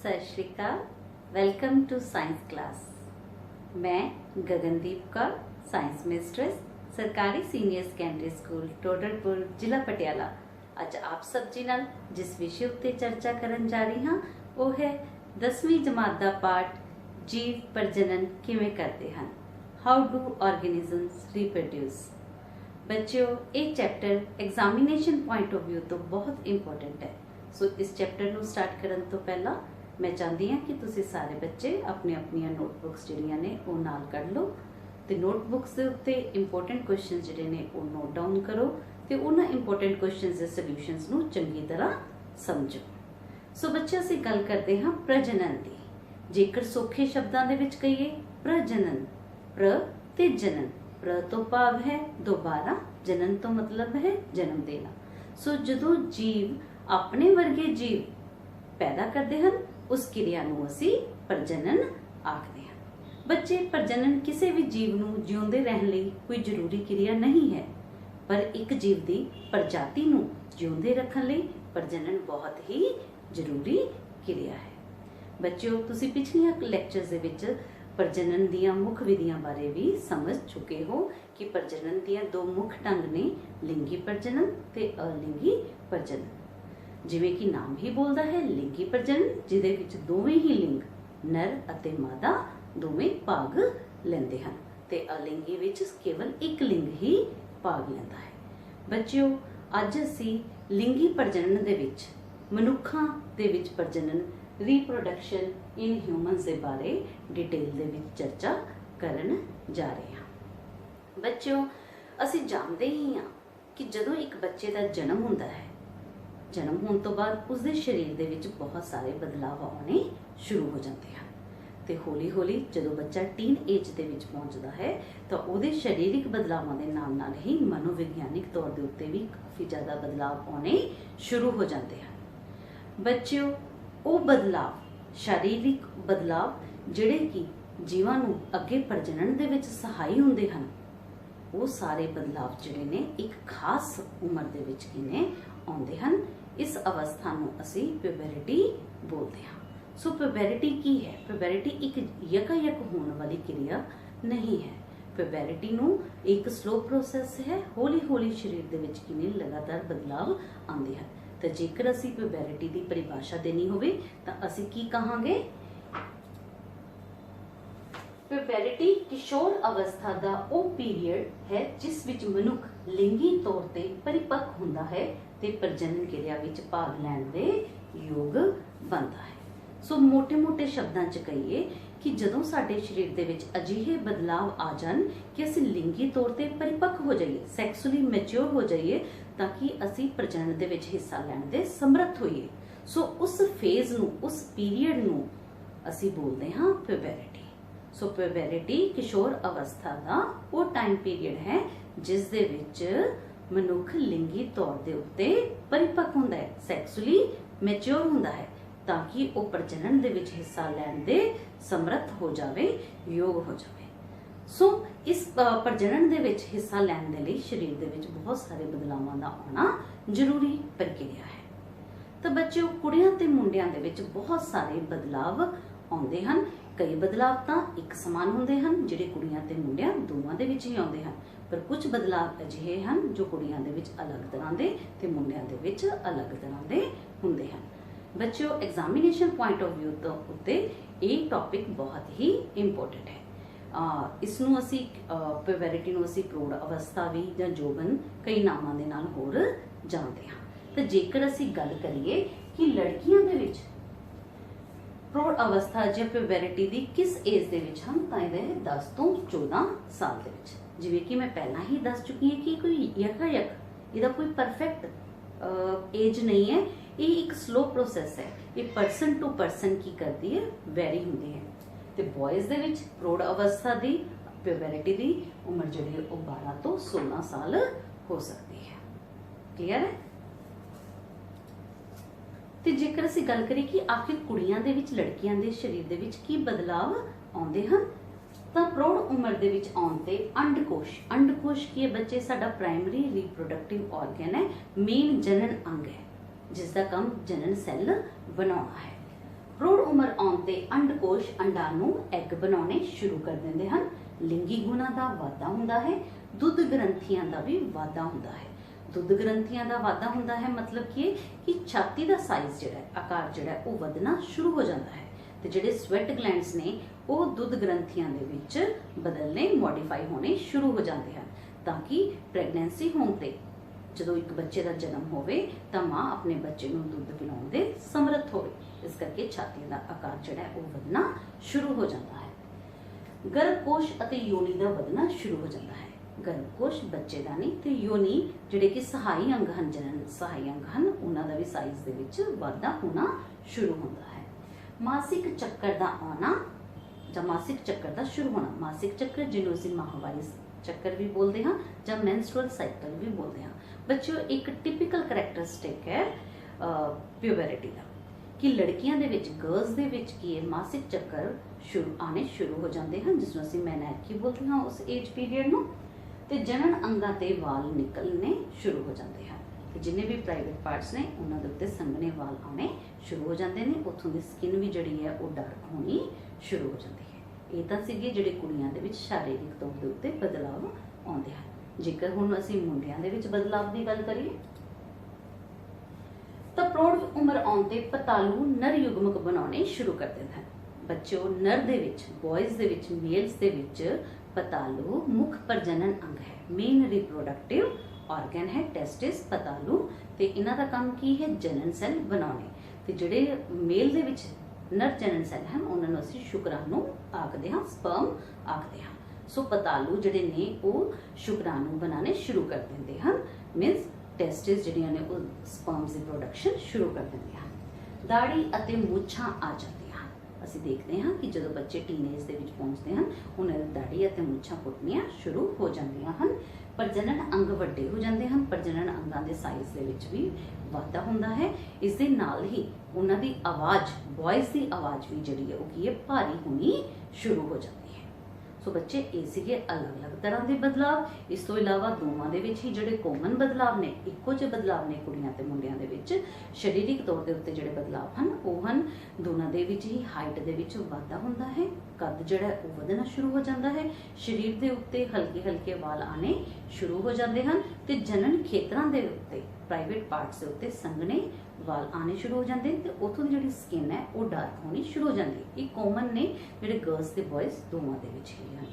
सत श्री अकाल। Welcome to science class. मैं गगनदीप कौर, साइंस मिस्ट्रेस, सरकारी सीनियर सैकेंडरी स्कूल टोडरपुर, जिला पटियाला। अज आप सब जी नाल जिस विषय उत्ते चर्चा करन जा रही हाँ वो है 10वीं जमात का पाठ जीव प्रजनन किवें करते हैं। How do organisms reproduce. बच्चों, ये chapter examination point of view तो बहुत इंपॉर्टेंट है। सो इस चैप्टर को स्टार्ट करने तो पहला मैं चाहती हाँ कि तुसी सारे बच्चे अपनी अपनी नोटबुक्स जिहड़ियां ने वो नाल कढ लो ते नोटबुक्स के उत्ते इंपॉर्टेंट क्वेश्चन जिहड़े ने वो नोट डाउन करो ते उन्हां इंपॉर्टेंट क्वेश्चन के सोल्यूशनस नूं चंगी तरह समझो। सो बच्चे असीं गल करते हाँ प्रजनन की। जेकर सौखे शब्दां दे विच कहिए प्रजनन, प्र ते जनन। प्र तो भाव है दोबारा, जनन तो मतलब है जन्म देना। सो जदों जीव अपने वर्गे जीव पैदा करते हैं उस क्रिया नूं असीं प्रजनन आखदे हां। बच्चे, प्रजनन किसी भी जीव नूं जिउंदे रहण लई कोई जरूरी क्रिया नहीं है, पर एक जीव की प्रजाति नूं जिउंदे रखण लई प्रजनन बहुत ही जरूरी क्रिया है। बच्चों, तुसीं पिछलियां लैक्चरस दे विच प्रजनन दीयां मुख विधियां बारे भी समझ चुके हो कि प्रजनन दीयां दो मुख ढंग ने, लिंगी प्रजनन ते अलिंगी प्रजनन। जिवें कि नाम ही बोलता है लिंगी प्रजनन, जिहदे विच दोवें ही लिंग नर अते मादा दोवें भाग लैंदे हन ते अलिंगी विच केवल एक लिंग ही भाग लैंदा है। बच्चों, अज असीं लिंगी प्रजनन दे विच मनुखां दे विच प्रजनन रीप्रोडक्शन इन ह्यूमनस के बारे डिटेल दे विच चर्चा करन जा रहे हैं। बच्चों, असीं जानते ही हाँ कि जदों एक बच्चे का जन्म होता है, जन्म होने तो बाद उसके शरीर दे विच बहुत सारे बदलाव आने शुरू हो जाते हैं ते हौली हौली जदों बच्चा टीन एज दे विच पहुंचता है तो उसके शारीरिक बदलावां दे नाल नाल ही मनोविग्यानिक तौर के उत्ते भी काफ़ी ज़्यादा बदलाव आने शुरू हो जाते हैं। बच्चों, वो बदलाव, शारीरिक बदलाव जिहड़े कि जीवां नूं अगे प्रजनन दे विच सहाई हुंदे हन, वो सारे बदलाव जिहड़े ने एक खास उम्र दे विच किने आउंदे हन। इस अवस्था नूं असीं प्यूबरिटी बोलते हैं। सो प्यूबरिटी की है? प्यूबरिटी एक यकायक होने वाली क्रिया नहीं है। प्यूबरिटी नूं एक स्लो प्रोसैस है, हौली हौली शरीर दे विच किने लगातार बदलाव आउंदे हन। तो जेकर असीं प्यूबरिटी की परिभाषा देनी होवे तां असीं की कहांगे? प्यूबरिटी किशोर अवस्था का वो पीरियड है जिस विच मनुख लिंगी तौर ते परिपक्व हुंदा है ते प्रजनन क्रिया विच भाग लैण दे योग बनता है। सो मोटे मोटे शब्दां च कहिए कि जदों साडे शरीर दे विच अजिहे बदलाव आ जाण कि असीं लिंगी तौर ते परिपक्व हो जाइए, सैक्सुअली मैच्योर हो जाइए, ताकि असीं प्रजनन दे विच हिस्सा लैण दे समर्थ होइए। सो उस फेज नूं, उस पीरियड नूं असीं बोलदे हां प्यूबरिटी। सो प्यूबरिटी किशोर अवस्था का वो टाइम पीरियड है जिस दे विच मनुख लिंगी तौर के उत्ते परिपक्व हुंदा है, सैक्सुअली मैच्योर हुंदा है, ताकि वो प्रजनन दे विच हिस्सा लैण दे समर्थ हो जावे, योग हो जावे। सो इस प्रजनन दे विच हिस्सा लैण दे लई शरीर दे विच बहुत सारे बदलावां दा आना जरूरी प्रक्रिया है। तो बच्चों, कुड़ियां ते मुंडियां दे विच बहुत सारे बदलाव आउंदे हन। कई बदलाव तो एक समान होंदे हन जिहड़े कुड़ियां ते मुंडियां दोवां दे विच ही आउंदे हन, पर कुछ बदलाव अजिहे हन जो कुड़ियां दे विच अलग तरह दे ते मुंडियां दे विच अलग तरह दे हुंदे हन। बच्चों, एग्जामिनेशन पॉइंट ऑफ व्यू तो उत्ते ये टॉपिक बहुत ही इंपॉर्टेंट है। इसनूं असीं प्यूबरिटी नूं असीं प्रौढ़ अवस्था भी जां जोबन कई नामां दे नाल होर जाणदे हां। ते जेकर असीं गल करिए कि लड़कियां दे विच प्रौढ़ अवस्था या प्यूबरिटी की किस एज दे विच हम, तां इहदे 10 तो 14 साल दे विच। जिवें कि मैं पहला ही दस चुकी है कि कोई यकायक इहदा कोई परफेक्ट एज नहीं है, ये एक स्लो प्रोसैस है। ये पर्सन टू पर्सन की करती है, वैरी हुंदी है। ते बॉयज़ दे विच प्रौढ़ अवस्था की प्यूबरिटी की उम्र जिहड़ी वो 12 तो 16 साल हो सकती है। क्लीयर है? ते जेकर असीं गल करिए कि आखिर कुड़ियां दे विच, लड़कियां दे शरीर दे विच की बदलाव आउंदे हन, तां प्रौढ़ उम्र दे विच आउण ते अंडकोश की है बच्चे, साडा प्राइमरी रिप्रोडक्टिव ऑर्गन है, मेन जनन अंग है जिसका काम जनन सैल बनाना है। ਪ੍ਰੌੜ ਉਮਰ ਆਉਣ ਤੇ ਅੰਡਕੋਸ਼ ਅੰਡਾਂ ਨੂੰ ਐਗ ਬਣਾਉਣੇ ਸ਼ੁਰੂ ਕਰ ਦਿੰਦੇ ਹਨ। ਲਿੰਗੀ ਗੁਣਾ ਦਾ ਵਾਧਾ ਹੁੰਦਾ ਹੈ। ਦੁੱਧ ਗ੍ਰੰਥੀਆਂ ਦਾ ਵੀ ਵਾਧਾ ਹੁੰਦਾ ਹੈ। ਦੁੱਧ ਗ੍ਰੰਥੀਆਂ ਦਾ ਵਾਧਾ ਹੁੰਦਾ ਹੈ ਮਤਲਬ ਕਿ ਛਾਤੀ ਦਾ ਸਾਈਜ਼ ਜਿਹੜਾ ਆਕਾਰ ਜਿਹੜਾ ਉਹ ਵਧਣਾ ਸ਼ੁਰੂ ਹੋ ਜਾਂਦਾ ਹੈ ਤੇ ਜਿਹੜੇ ਸਵੈਟ ਗਲੈਂਡਸ ਨੇ ਉਹ ਦੁੱਧ ਗ੍ਰੰਥੀਆਂ ਦੇ ਵਿੱਚ ਬਦਲਨੇ ਮੋਡੀਫਾਈ ਹੋਣੇ ਸ਼ੁਰੂ ਹੋ ਜਾਂਦੇ ਹਨ ਤਾਂ ਕਿ ਪ੍ਰੈਗਨੈਂਸੀ ਹੋਣ ਤੇ ਜਦੋਂ ਇੱਕ ਬੱਚੇ ਦਾ ਜਨਮ ਹੋਵੇ ਤਾਂ ਮਾਂ ਆਪਣੇ ਬੱਚੇ ਨੂੰ ਦੁੱਧ ਪਿਲਾਉਣ ਦੇ ਸਮਰੱਥ ਹੋਵੇ। ਇਸ ਕਰਕੇ ਛਾਤੀ ਦਾ ਆਕਾਰ ਜਿਹੜਾ ਉਹ ਵਧਣਾ ਸ਼ੁਰੂ ਹੋ ਜਾਂਦਾ ਹੈ। ਗਰਭਕੋਸ਼ ਅਤੇ ਯੋਨੀ ਦਾ ਵਧਣਾ ਸ਼ੁਰੂ ਹੋ ਜਾਂਦਾ ਹੈ। ਗਰਭਕੋਸ਼ ਬੱਚੇਦਾਨੀ ਤੇ ਯੋਨੀ ਜਿਹੜੇ ਕਿ ਸਹਾਈ ਅੰਗ ਹਨ, ਜਨਨ ਸਹਾਈ ਅੰਗ ਹਨ, ਉਹਨਾਂ ਦਾ ਵੀ ਸਾਈਜ਼ ਦੇ ਵਿੱਚ ਵਾਧਾ ਹੋਣਾ ਸ਼ੁਰੂ ਹੁੰਦਾ ਹੈ। ਮਾਸਿਕ ਚੱਕਰ ਦਾ ਆਉਣਾ ਜਾਂ ਮਾਸਿਕ ਚੱਕਰ ਦਾ ਸ਼ੁਰੂ ਹੋਣਾ। ਮਾਸਿਕ ਚੱਕਰ ਜਿਹਨੂੰ ਅਸੀਂ ਮਾਹਵਾਰੀ ਚੱਕਰ ਵੀ ਬੋਲਦੇ ਹਾਂ ਜਾਂ ਮੈਂਸਟਰੁਅਲ ਸਾਈਕਲ ਵੀ ਬੋਲਦੇ ਹਾਂ। ਬੱਚਿਓ ਇੱਕ ਟਿਪੀਕਲ ਕਰੈਕਟਰਿਸਟਿਕ ਹੈ ਪਿਊਬਰਿਟੀ ਦਾ ਕਿ ਲੜਕੀਆਂ ਦੇ ਵਿੱਚ ਗਰਲਸ ਦੇ ਵਿੱਚ ਕੀ ਹੈ ਮਾਸਿਕ ਚੱਕਰ ਆਣੇ ਸ਼ੁਰੂ ਹੋ ਜਾਂਦੇ ਹਨ ਜਿਸ ਨੂੰ ਅਸੀਂ ਮੈਨੈਰਕੀ ਬੋਲਦੇ ਹਾਂ ਉਸ ਏਜ ਪੀਰੀਅਡ ਨੂੰ ਤੇ ਜਣਨ ਅੰਗਾਂ ਤੇ ਵਾਲ ਨਿਕਲਣੇ ਸ਼ੁਰੂ ਹੋ ਜਾਂਦੇ ਹਨ ਤੇ ਜਿੰਨੇ ਵੀ ਪ੍ਰਾਈਵੇਟ ਪਾਰਟਸ ਨੇ ਉਹਨਾਂ ਦੇ ਉੱਤੇ ਸੰਘਣੇ ਵਾਲ ਆਉਣੇ ਸ਼ੁਰੂ ਹੋ ਜਾਂਦੇ ਨੇ। ਉੱਥੋਂ ਦੀ ਸਕਿਨ ਵੀ ਜਿਹੜੀ ਹੈ ਉਹ ਡਾਰਕ ਹੋਣੀ ਸ਼ੁਰੂ ਹੋ ਜਾਂਦੀ ਹੈ। ਇਹ ਤਾਂ ਸੀਗੇ ਜਿਹੜੇ ਕੁੜੀਆਂ ਦੇ ਵਿੱਚ ਸਰੀਰਕ ਤੌਰ ਦੇ ਉੱਤੇ ਬਦਲਾਵ ਆਉਂਦੇ ਹਨ। ਜੇਕਰ ਹੁਣ ਅਸੀਂ ਮੁੰਡਿਆਂ ਦੇ ਵਿੱਚ ਬਦਲਾਵ ਦੀ ਗੱਲ ਕਰੀਏ ਤਾਂ ਪ੍ਰੌੜ ਉਮਰ ਆਉਣ ਤੇ ਪਤਾਲੂ ਨਰ ਯੁਗਮਕ ਬਣਾਉਣੇ ਸ਼ੁਰੂ ਕਰ ਦਿੰਦੇ ਹਨ। ਬੱਚਿਓ ਨਰ ਦੇ ਵਿੱਚ ਬॉयਜ਼ ਦੇ ਵਿੱਚ ਮੇਲਸ ਦੇ ਵਿੱਚ ਪਤਾਲੂ ਮੁੱਖ ਪ੍ਰਜਨਨ ਅੰਗ ਹੈ। ਮੇਨ ਰਿਪਰੋਡਕਟਿਵ ਆਰਗਨ ਹੈ ਟੈਸਟਿਸ ਪਤਾਲੂ ਤੇ ਇਹਨਾਂ ਦਾ ਕੰਮ ਕੀ ਹੈ ਜਨਨ ਸੈੱਲ ਬਣਾਉਣੇ ਤੇ ਜਿਹੜੇ ਮੇਲ ਦੇ ਵਿੱਚ ਨਰ ਜਨਨ ਸੈੱਲ ਹਨ ਉਹਨਾਂ ਨੂੰ ਅਸੀਂ ਸ਼ੁਕਰਾਣੂ ਆਖਦੇ ਹਾਂ ਸਪਰਮ ਆਖਦੇ ਹਾਂ। ਸੋ ਪਤਾਲੂ ਜਿਹੜੇ ਨੇ ਉਹ ਸ਼ੁਕਰਾਣੂ ਬਣਾਉਣੇ ਸ਼ੁਰੂ ਕਰ ਦਿੰਦੇ ਹਨ ਮੀਨਸ ਟੈਸਟਿਸ ਜਿਹੜੀਆਂ ਨੇ ਉਹ ਸਪਰਮਸ ਦੀ ਪ੍ਰੋਡਕਸ਼ਨ ਸ਼ੁਰੂ ਕਰ ਦਿੰਦੀਆਂ ਹਨ। ਦਾੜੀ ਅਤੇ ਮੁੱਛਾਂ ਆ ਜਾਂਦੀਆਂ ਹਨ। ਅਸੀਂ ਦੇਖਦੇ ਹਾਂ ਕਿ ਜਦੋਂ ਬੱਚੇ ਟੀਨੇਜ ਦੇ ਵਿੱਚ ਪਹੁੰਚਦੇ ਹਨ ਉਹਨਾਂ ਦੀ ਦਾੜੀ ਅਤੇ ਮੁੱਛਾਂ ਪੁੱਟਣੀਆਂ ਸ਼ੁਰੂ ਹੋ ਜਾਂਦੀਆਂ ਹਨ। ਪ੍ਰਜਨਨ ਅੰਗ ਵੱਡੇ ਹੋ ਜਾਂਦੇ ਹਨ। ਪ੍ਰਜਨਨ ਅੰਗਾਂ ਦੇ ਸਾਈਜ਼ ਦੇ ਵਿੱਚ ਵੀ ਵਾਧਾ ਹੁੰਦਾ ਹੈ। ਇਸ ਦੇ ਨਾਲ ਹੀ ਉਹਨਾਂ ਦੀ ਆਵਾਜ਼ ਬॉयਜ਼ ਦੀ ਆਵਾਜ਼ ਵੀ ਜਿਹੜੀ ਹੈ ਉਹ ਕੀ ਹੈ ਭਾਰੀ ਹੋਣੀ ਸ਼ੁਰੂ ਹੋ ਜਾਂਦੀ ਹੈ। ਸੋ ਬੱਚੇ ਇਹ ਸੀਗੇ ਅਲੱਗ-ਅਲੱਗ ਤਰ੍ਹਾਂ ਦੇ ਬਦਲਾਵ। ਇਸ ਤੋਂ ਇਲਾਵਾ ਦੋਵਾਂ ਦੇ ਵਿੱਚ ਹੀ ਜਿਹੜੇ ਕਾਮਨ ਬਦਲਾਵ ਨੇ ਇੱਕੋ ਜਿਹੇ ਬਦਲਾਵ ਨੇ ਕੁੜੀਆਂ ਤੇ ਮੁੰਡਿਆਂ ਦੇ ਵਿੱਚ ਸਰੀਰਕ ਤੌਰ ਦੇ ਉੱਤੇ ਜਿਹੜੇ ਬਦਲਾਵ ਹਨ ਉਹ ਹਨ ਦੋਨਾਂ ਦੇ ਵਿੱਚ ਹੀ ਹਾਈਟ ਦੇ ਵਿੱਚ ਵਾਧਾ ਹੁੰਦਾ ਹੈ। ਕੱਦ ਜਿਹੜਾ ਉਹ ਵਧਣਾ ਸ਼ੁਰੂ ਹੋ ਜਾਂਦਾ ਹੈ। ਸਰੀਰ ਦੇ ਉੱਤੇ ਹਲਕੇ ਵਾਲ ਆਣੇ ਸ਼ੁਰੂ ਹੋ ਜਾਂਦੇ ਹਨ ਤੇ ਜਨਨ ਖੇਤਰਾਂ ਦੇ ਉੱਤੇ ਪ੍ਰਾਈਵੇਟ ਪਾਰਟਸ ਦੇ ਉੱਤੇ ਸੰਘਣੇ ਵਾਲ ਆਣੇ ਸ਼ੁਰੂ ਹੋ ਜਾਂਦੇ ਤੇ ਉਥੋਂ ਦੀ ਜਿਹੜੀ ਸਕਿਨ ਹੈ ਉਹ ਡਾਰਕ ਹੋਣੀ ਸ਼ੁਰੂ ਹੋ ਜਾਂਦੀ ਹੈ। ਇਹ ਕਾਮਨ ਨੇ ਜਿਹੜੇ ਗਰਲਸ ਤੇ ਬॉयਜ਼ ਦੋਵਾਂ ਦੇ ਵਿੱਚ ਹੀ ਹਨ।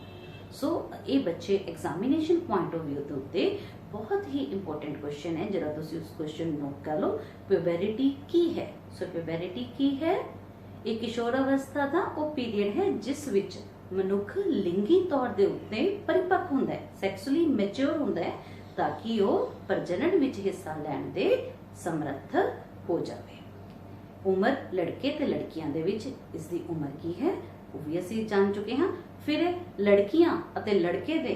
ਸੋ ਇਹ ਬੱਚੇ ਐਗਜ਼ਾਮੀਨੇਸ਼ਨ ਪੁਆਇੰਟ ਆਫ ਵਿਊ ਦੇ ਉੱਤੇ ਬਹੁਤ ਹੀ ਇੰਪੋਰਟੈਂਟ ਕੁਐਸਚਨ ਹੈ ਜਿਹੜਾ ਤੁਸੀਂ ਉਸ ਕੁਐਸਚਨ ਨੂੰ ਨੋਟ ਕਰ ਲਓ। ਪਿਊਬਰਿਟੀ ਕੀ ਹੈ? ਸੋ ਪਿਊਬਰਿਟੀ ਕੀ ਹੈ? ਇਹ ਕਿਸ਼ੋਰ ਅਵਸਥਾ ਦਾ ਉਹ ਪੀਰੀਅਡ ਹੈ ਜਿਸ ਵਿੱਚ ਮਨੁੱਖ ਲਿੰਗੀ ਤੌਰ ਦੇ ਉੱਤੇ ਪਰਿਪੱਕ ਹੁੰਦਾ ਹੈ, ਸੈਕਸੁਅਲੀ ਮੈਚੁਰ ਹੁੰਦਾ ਹੈ ਤਾਂ ਕਿ ਉਹ ਪ੍ਰਜਨਨ ਵਿੱਚ ਹਿੱਸਾ ਲੈਣ ਦੇ ਸਮਰੱਥ ਹੋ ਜਾਵੇ। ਉਮਰ ਲੜਕੇ ਤੇ ਲੜਕੀਆਂ ਦੇ ਵਿੱਚ ਇਸ ਦੀ ਉਮਰ ਕੀ ਹੈ ਉਹ ਵੀ ਅਸੀਂ ਜਾਣ ਚੁੱਕੇ ਹਾਂ। ਫਿਰ ਲੜਕੀਆਂ ਅਤੇ ਲੜਕੇ ਦੇ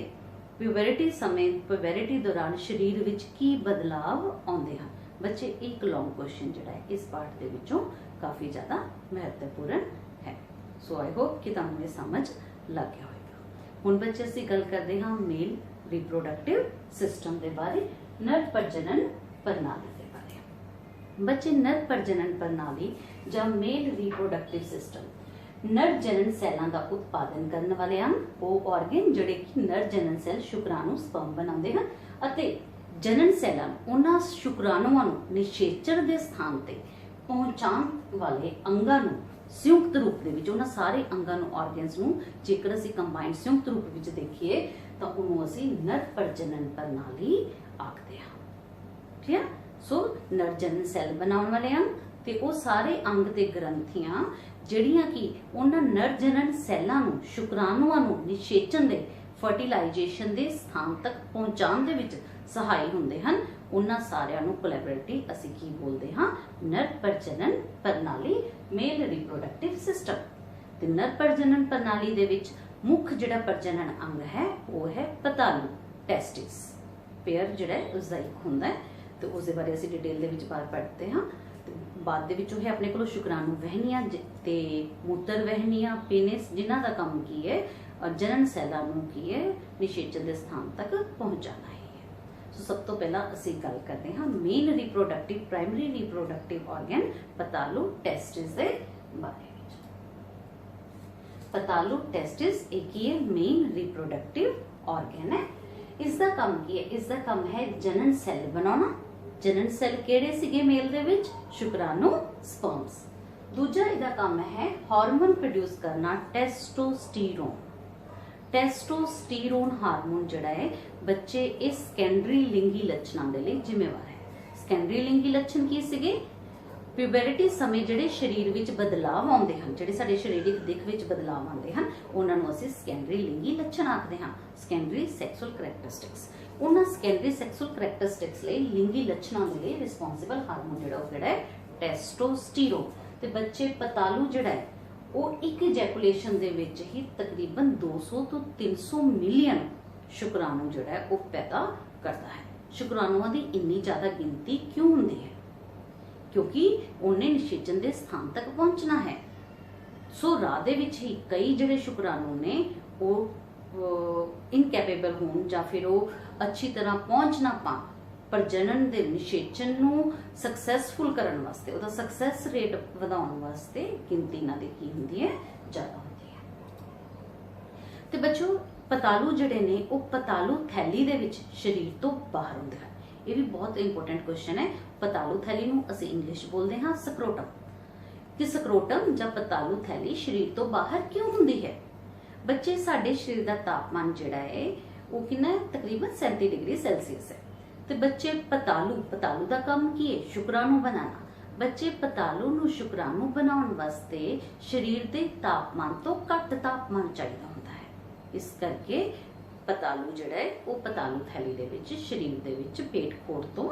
ਪਿਊਬਰਿਟੀ ਸਮੇਂ ਪਿਊਬਰਿਟੀ ਦੌਰਾਨ ਸਰੀਰ ਵਿੱਚ ਕੀ ਬਦਲਾਵ ਆਉਂਦੇ ਹਨ। ਬੱਚੇ ਇੱਕ ਲੌਂਗ ਕੁਐਸਚਨ ਜਿਹੜਾ ਹੈ ਇਸ ਪਾਰਟ ਦੇ ਵਿੱਚੋਂ ਕਾਫੀ ਜ਼ਿਆਦਾ ਮਹੱਤਵਪੂਰਨ ਹੈ। ਸੋ ਆਈ ਹੋਪ ਕਿ ਤੁਹਾਨੂੰ ਇਹ ਸਮਝ ਲੱਗ ਗਿਆ ਹੋਵੇਗਾ। ਹੁਣ ਬੱਚੇ ਅਸੀਂ ਗੱਲ ਕਰਦੇ ਹਾਂ ਮੇਲ ਰਿਪਰੋਡਕਟਿਵ ਸਿਸਟਮ ਦੇ ਬਾਰੇ, ਨਰ ਪ੍ਰਜਨਨ ਪ੍ਰਣਾਲੀ ਦੇ ਬਾਰੇ। ਬੱਚੇ ਨਰ ਪ੍ਰਜਨਨ ਪ੍ਰਣਾਲੀ ਜਾਂ ਮੇਲ ਰਿਪਰੋਡਕਟਿਵ ਸਿਸਟਮ ਨਰ ਜਨਨ ਸੈੱਲਾਂ ਦਾ ਉਤਪਾਦਨ ਕਰਨ ਵਾਲੇ ਹਨ ਉਹ ਆਰਗਨ ਜਿਹੜੇ ਕਿ ਨਰ ਜਨਨ ਸੈੱਲ ਸ਼ੁਕਰਾਣੂ ਸਪਰਮ ਬਣਾਉਂਦੇ ਹਨ ਅਤੇ ਜਨਨ ਸੈੱਲਾਂ ਉਹਨਾਂ ਸ਼ੁਕਰਾਣੂਆਂ ਨੂੰ ਨਿਸ਼ੇਚਣ ਦੇ ਸਥਾਨ ਤੇ ਪਹੁੰਚਾਉਣ ਵਾਲੇ ਅੰਗਾਂ ਨੂੰ ਸੰਯੁਕਤ ਰੂਪ ਦੇ ਵਿੱਚ ਉਹਨਾਂ ਸਾਰੇ ਅੰਗਾਂ ਨੂੰ ਆਰਗਨਸ ਨੂੰ ਜੇਕਰ ਅਸੀਂ ਕੰਬਾਈਨਡ ਸੰਯੁਕਤ ਰੂਪ ਵਿੱਚ ਦੇਖੀਏ ਤਾਂ ਉਹਨੂੰ ਅਸੀਂ ਨਰ ਪ੍ਰਜਨਨ ਪ੍ਰਣਾਲੀ ਆਖਦੇ ਹਾਂ। ਠੀਕ ਹੈ। ਸੋ ਨਰ ਜਨਨ ਸੈੱਲ ਬਣਾਉਣ ਵਾਲੇ ਹਨ ਤੇ ਉਹ ਸਾਰੇ ਅੰਗ ਤੇ ਗ੍ਰੰਥੀਆਂ ਜਿਹੜੀਆਂ ਕਿ ਉਹਨਾਂ ਨਰ ਜਨਨ ਸੈੱਲਾਂ ਨੂੰ ਸ਼ੁਕਰਾਣੂਆਂ ਨੂੰ ਨਿਸ਼ੇਚਨ ਦੇ ਫਰਟੀਲਾਈਜੇਸ਼ਨ ਦੇ ਸਥਾਨ ਤੱਕ ਪਹੁੰਚਾਉਣ ਦੇ ਵਿੱਚ ਸਹਾਈ ਹੁੰਦੇ ਹਨ ਉਹਨਾਂ ਸਾਰਿਆਂ ਨੂੰ ਕੋਲੈਬੋਰੇਟਿਵ ਅਸੀਂ ਕੀ ਬੋਲਦੇ ਹਾਂ ਨਰ ਪ੍ਰਜਨਨ ਪ੍ਰਣਾਲੀ ਮੇਲ ਰਿਪਰੋਡਕਟਿਵ ਸਿਸਟਮ। ਤੇ ਨਰ ਪ੍ਰਜਨਨ ਪ੍ਰਣਾਲੀ ਦੇ ਵਿੱਚ ਮੁੱਖ ਜਿਹੜਾ ਪ੍ਰਜਨਨ ਅੰਗ ਹੈ ਉਹ ਹੈ ਪਤਾਲੂ ਟੈਸਟਿਸ। ਪੇਅਰ ਜਿਹੜਾ ਉਸ ਦਾ ਇੱਕ ਹੁੰਦਾ ਹੈ ਤੇ ਉਸ ਦੇ ਬਾਰੇ ਅਸੀਂ ਡਿਟੇਲ ਦੇ ਵਿੱਚ ਬਾਅਦ ਪੜ੍ਹਦੇ ਹਾਂ। ਬਾਅਦ ਦੇ ਵਿੱਚ ਉਹ ਹੈ ਆਪਣੇ ਕੋਲ ਸ਼ੁਕਰਾਣੂ ਵਹਿਨੀਆਂ ਤੇ ਮੂਤਰ ਵਹਿਨੀਆਂ ਪੀਨਿਸ ਜਿਨ੍ਹਾਂ ਦਾ ਕੰਮ ਕੀ ਹੈ ਜਨਨ ਸੈੱਲਾਂ ਨੂੰ ਕੀ ਹੈ ਨਿਸ਼ੇਚਨ ਦੇ ਸਥਾਨ ਤੱਕ ਪਹੁੰਚਾਉਣਾ ਹੈ। ਸੋ ਸਭ ਤੋਂ ਪਹਿਲਾਂ ਅਸੀਂ ਗੱਲ ਕਰਦੇ ਹਾਂ main reproductive primary reproductive organ ਪਤਾਲੂ ਟੈਸਟਿਸ ਦੇ ਬਾਰੇ। पतालू टेस्टिस एक ही है मेन रिप्रोडक्टिव ऑर्गन है। इसका काम की है, इसका काम है जनन सैल बनाना। जनन सैल किहड़े सीगे मेल दे विच? शुक्राणु, स्पर्म्स। दूजा इहदा काम है हार्मोन प्रोड्यूस करना, टेस्टोस्टेरोन। टेस्टोस्टेरोन हार्मोन जिहड़ा है बच्चे इस सेकेंडरी लिंगी लक्षणां दे लई जिम्मेवार है। सेकेंडरी लिंगी लक्षण की सीगे? प्यूबरिटी समय जिहड़े शरीर विच बदलाव आउंदे हन, जिहड़े साडे शरीरिक दिख विच बदलाव आउंदे हन, उन्हां नूं असीं सेकेंडरी लिंगी लक्षण आखदे हां, सेकेंडरी सैक्सुअल करैक्टरिस्टिक्स। उन्हां सेकेंडरी सैक्सुअल करैक्टरिस्टिक्स लई लिंगी लक्षणां दे लई रिस्पोंसिबल हार्मोन जिहड़ा है टेस्टोस्टेरोन। ते बच्चे पतालू जिहड़ा है वो एक इजैकुलेशन दे विच ही तकरीबन 200 तो 300 मिलियन शुक्राणु जिहड़ा है वो पैदा करता है। शुक्राणुओं की इन्नी ज़्यादा गिनती क्यों होंदी है? क्योंकि उन्हें निषेचन के स्थान तक पहुंचना है। सो राह दे विच ही कई जिहड़े शुक्राणु ने वो इनकैपेबल होण जां फिर वो अच्छी तरह पहुंच ना पाण, प्रजनन के निषेचन नूं सक्सैसफुल करन वास्ते, उहदा सक्सैस रेट वधाउण वास्ते गिनती इन्हां दी की हुंदी है? ज़्यादा हुंदी है। ते बच्चों पतालू जिहड़े ने वो पतालू थैली दे विच शरीर तो बाहर हुंदे हन। ये भी बहुत इंपोर्टेंट क्वेश्चन है। पतालू थैली नूं असीं इंग्लिश बोलदे हां स्क्रोटम। कि स्क्रोटम जां पतालू थैली शरीर तो बाहर क्यों हुंदी है? बच्चे साडे शरीर दा तापमान जिहड़ा है वो कितना है? तकरीबन 37 डिग्री सेल्सियस है। तो बच्चे पतालू का काम की है? शुक्राणु बनाना। बच्चे पतालू नूं शुक्राणु बनाउण वास्ते शरीर के तापमान तो घट तापमान चाहिए होता है। इस करके पतालू जिहड़ा है वो पतालू थैली दे विच शरीर दे विच पेट खोड़ तो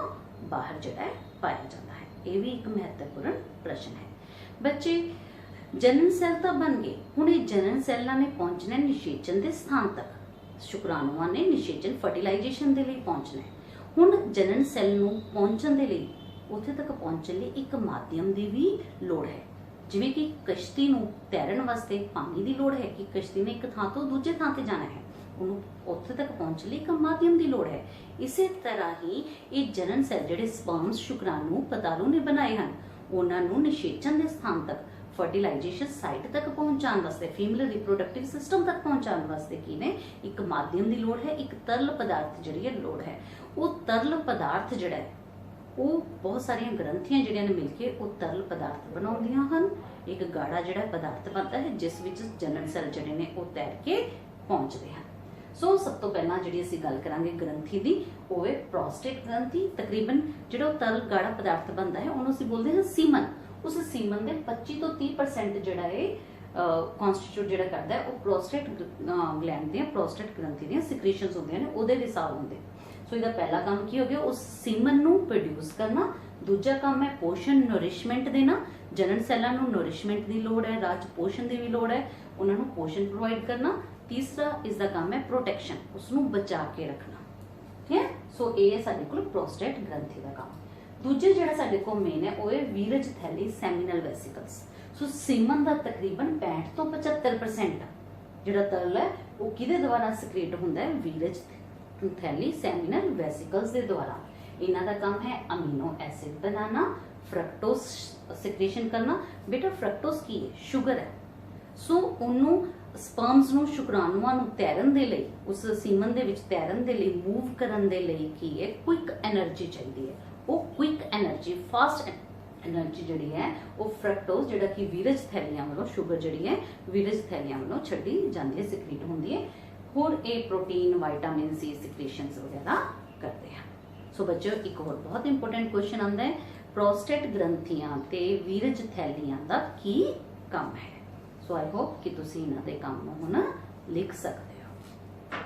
बाहर जिहड़ा है पाया जाता है। ये भी एक महत्वपूर्ण प्रश्न है। बच्चे जनन सैल तो बन गए, हुण ये जनन सैलां ने पहुंचना निषेचन के स्थान तक। शुक्राणुओं ने निषेचन फर्टिलाइजेशन के लिए पहुंचना है। हुण जनन सैल नूं पहुंचण दे लई, उत्थे तक पहुंचण लई एक माध्यम की भी लोड़ है। जिवें कि कश्ती नूं तैरन वास्ते पानी की लोड़ है कि कश्ती ने एक थां तो दूजे थां ते जाना है, उन्होंने उत्थे तक पहुंचण लई एक माध्यम की लोड़ है। इसे तरह ही ये जनन सैल जिहड़े स्पर्म्स शुक्राणु पतालू ने बनाए हैं, उन्हां नूं निषेचन के स्थान तक, फर्टिलाइजेशन साइट तक पहुंचाने वास्ते, फीमेल रिप्रोडक्टिव सिस्टम तक पहुंचाने वास्ते की ने एक माध्यम की लोड़ है, एक तरल पदार्थ जिहड़ी है लोड़ है। वो तरल पदार्थ जिहड़ा है वो बहुत सारिया ग्रंथियां जिहड़ियां ने मिलके वो तरल पदार्थ बनाउंदियां हन। एक गाढ़ा जिहड़ा पदार्थ बनता है जिस विच जनन सैल जिहड़े ने वो तैर के पहुंचते हैं। सो सब तो पहला जिहड़ी असीं गल करांगे ग्रंथि दी, वो है प्रोस्टेट ग्रंथि। तकरीबन जिहड़ा तरल गाढ़ा पदार्थ बनता है उन्होंने असीं बोलते हैं सीमन। उस सीमन के 25 तो 30% जिहड़ा है कॉन्स्टिट्यूट जिहड़ा करता है वो प्रोस्टेट ग्लैंड दी, प्रोस्टेट ग्रंथि दी सिक्रीशनस होंदियां ने, उहदे हिसाब होंदे। सो इसदा पहला काम की हो गया उस सीमन नूं प्रोड्यूस करना। दूजा काम है पोषण नरिशमेंट देना। जनन सैलां नूं नरिशमेंट की लोड़ है, राज पोषण की भी लोड़ है, उन्हां नूं पोषण प्रोवाइड करना। तीसरा इसका काम है प्रोटैक्शन, उसनूं बचा के रखना। ठीक है। सो ये है साडे कोल प्रोस्टेट ग्रंथि का काम। दूजे जिहड़ा साडे कोल मेन है वो है वीरज थैली सैमिनल वेसिकल्स। सो सीमन का तकरीबन 65 तो 75% जिहड़ा तरल है वो किहदे द्वारा सिक्रेट हुंदा है? वीरज थैली सैमिनल वेसिकल्स के द्वारा। इन्हां दा काम है अमीनो एसिड बनाना, फ्रक्टोज सिक्रेशन करना। बेटा फ्रक्टोज की है? शुगर है। सो उन्होंने स्पर्म्स नूं शुक्राणुआं नूं तैरन दे लई, उस सीमन दे विच तैरन दे लई, मूव करन दे लई की है क्विक एनर्जी चाहिए है। वो क्विक एनर्जी, फास्ट एनर्जी जिहड़ी है वो फ्रक्टोज जिहड़ा कि वीरज थैलियां वालों, शुगर जिहड़ी है वीरज थैलियां वालों छड्डी जांदी है, सिक्रीट हुंदी है। होर ये प्रोटीन, विटामिन सी सिक्रीशंस वगैरह करते हैं। सो बच्चों एक होर बहुत इंपोर्टेंट क्वेश्चन आंदा है, प्रोस्टेट ग्रंथियां ते वीरज थैलियां दा की काम है? सो आई होप कि तुसीं इन्हां दे काम नूं हुण लिख सकते हो।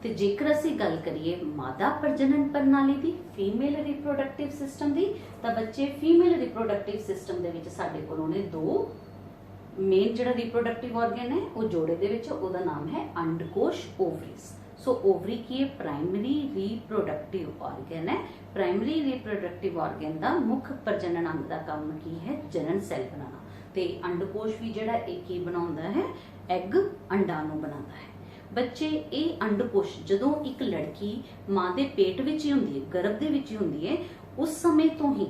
ते जेकर असीं गल करिए मादा प्रजनन प्रणाली दी, फीमेल रिप्रोडक्टिव सिस्टम दी, तां बच्चे फीमेल रिप्रोडक्टिव सिस्टम दे विच साडे कोल ने दो मेन जिहड़ा रिप्रोडक्टिव ऑर्गन है वो जोड़े दे विच, ओहदा नाम है अंडकोश, ओवरीज। सो ओवरी की है प्राइमरी रिप्रोडक्टिव ऑर्गन है। प्राइमरी रिप्रोडक्टिव ऑर्गन का मुख्य प्रजनन अंग का काम की है जनन सैल बनाना। ते अंडकोश भी जिहड़ा एक ही बनाउंदा है, एग अंडा नूं बनाता है। बच्चे ये अंडकोश जदों एक लड़की मां दे पेट विच ही हुंदी है, गर्भ दे विच ही हुंदी है, उस समय तो ही